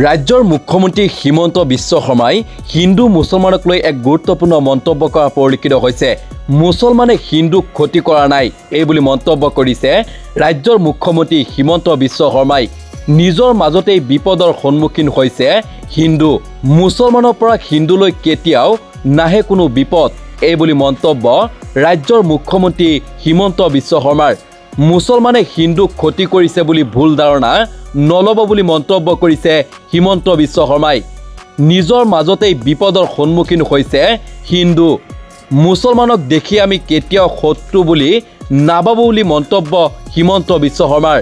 ৰাজ্যৰ মুখ্যমন্ত্ৰী হিমন্ত বিশ্ব শৰ্মাই হিন্দু মুছলমানক লৈ এক গুৰুত্বপূৰ্ণ মন্তব্য কৰা পৰিলক্ষিত হৈছে। মুছলমানে হিন্দুক ক্ষতি কৰা নাই এই বুলি মন্তব্য কৰিছে ৰাজ্যৰ মুখ্যমন্ত্ৰী হিমন্ত বিশ্ব শৰ্মাই। নিজৰ মাজতেই বিপদৰ সন্মুখীন হৈছে হিন্দু। মুছলমানৰ পৰা হিন্দুলৈ কেতিয়াও নাহে কোনো বিপদ এই বুলি মন্তব্য ৰাজ্যৰ মুখ্যমন্ত্ৰী হিমন্ত বিশ্ব শৰ্মাৰ। মুছলমানে হিন্দুক ক্ষতি কৰিছে বুলি ভুল ধাৰণা নলব বুলি মন্তব্য কৰিছে হিমন্ত বিশ্ব শৰ্মাই। নিজৰ মাজতেই বিপদৰ সন্মুখীন হৈছে হিন্দু। মুছলমানক দেখি আমি কেতিয়াও শত্ৰু বুলি নাভাবো বুলি মন্তব্য হিমন্ত বিশ্ব শৰ্মাৰ।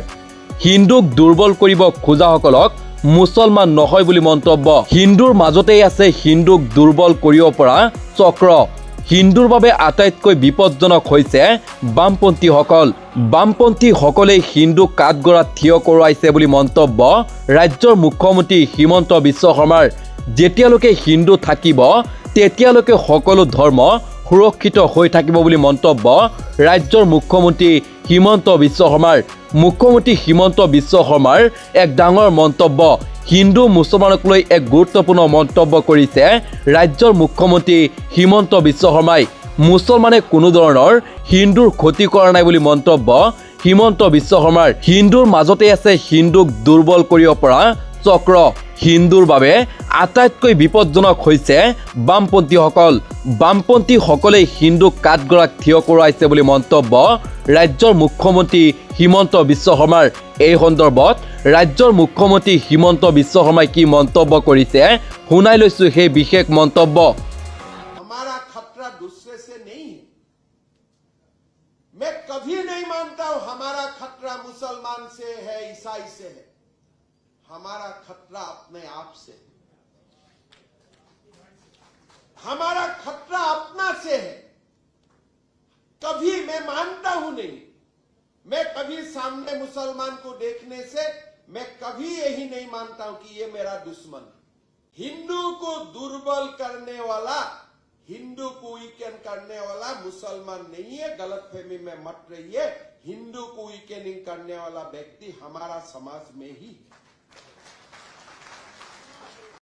হিন্দুক দুৰ্বল কৰিব খোজাসকলক মুছলমান নহয় বুলি মন্তব্য। হিন্দুৰ মাজতেই আছে হিন্দুক দুৰ্বল কৰিব পৰা চক্ৰ। হিন্দুৰ বাবে আটাইতকৈ বিপদজনক হৈছে বামপন্থীসকল। বামপন্থীসকলে হিন্দুক কাঠগড়াত থিয় কৰোৱাইছে বুলি মন্তব্য ৰাজ্যৰ মুখ্যমন্ত্ৰী হিমন্ত বিশ্ব শৰ্মাৰ। যেতিয়ালৈকে হিন্দু থাকিব তেতিয়ালৈকে সকলো ধৰ্ম সুৰক্ষিত হৈ থাকিব বুলি মন্তব্য ৰাজ্যৰ মুখ্যমন্ত্ৰী হিমন্ত বিশ্ব শৰ্মাৰ। মুখ্যমন্ত্ৰী হিমন্ত বিশ্ব শৰ্মাৰ এক ডাঙৰ মন্তব্য। হিন্দু মুছলমানক লৈ এক গুৰুত্বপূৰ্ণ মন্তব্য কৰিছে ৰাজ্যৰ মুখ্যমন্ত্ৰী হিমন্ত বিশ্ব শৰ্মাই। মুছলমানে কোনো ধৰণৰ হিন্দুৰ ক্ষতি কৰা নাই বুলি মন্তব্য হিমন্ত বিশ্ব শৰ্মাৰ। হিন্দুৰ মাজতে আছে হিন্দুক দুৰ্বল কৰিব পৰা চক্ৰ। হিন্দুৰ বাবে আটাইতকৈ বিপদজনক হৈছে বামপন্থীসকল। বামপন্থীসকলে হিন্দুক কাঠগড়াত থিয় কৰোৱাইছে বুলি মন্তব্য ৰাজ্যৰ মুখ্যমন্ত্ৰী হিমন্ত বিশ্ব শৰ্মাৰ। এই সন্দৰ্ভত ৰাজ্যৰ মুখ্যমন্ত্ৰী হিমন্ত বিশ্ব শৰ্মাই কি মন্তব্য কৰিছে শুনাই লৈছো সেই বিশেষ মন্তব্য। हमारा खतरा दूसरे से नहीं है। मैं कभी नहीं मानता हूं हमारा खतरा मुसलमान से है, ईसाई से है। हमारा खतरा अपने आप से है। हमारा खतरा अपना से है। कभी मैं मानता हूं नहीं, मैं कभी सामने मुसलमान को देखने से मैं कभी यही नहीं मानता हूं कि ये मेरा दुश्मन है। हिंदू को दुर्बल करने वाला, हिंदू को वीकेंड करने वाला मुसलमान नहीं है। गलतफहमी में मत रहिए। हिंदू को वीकेंडिंग करने वाला व्यक्ति हमारा समाज में ही है।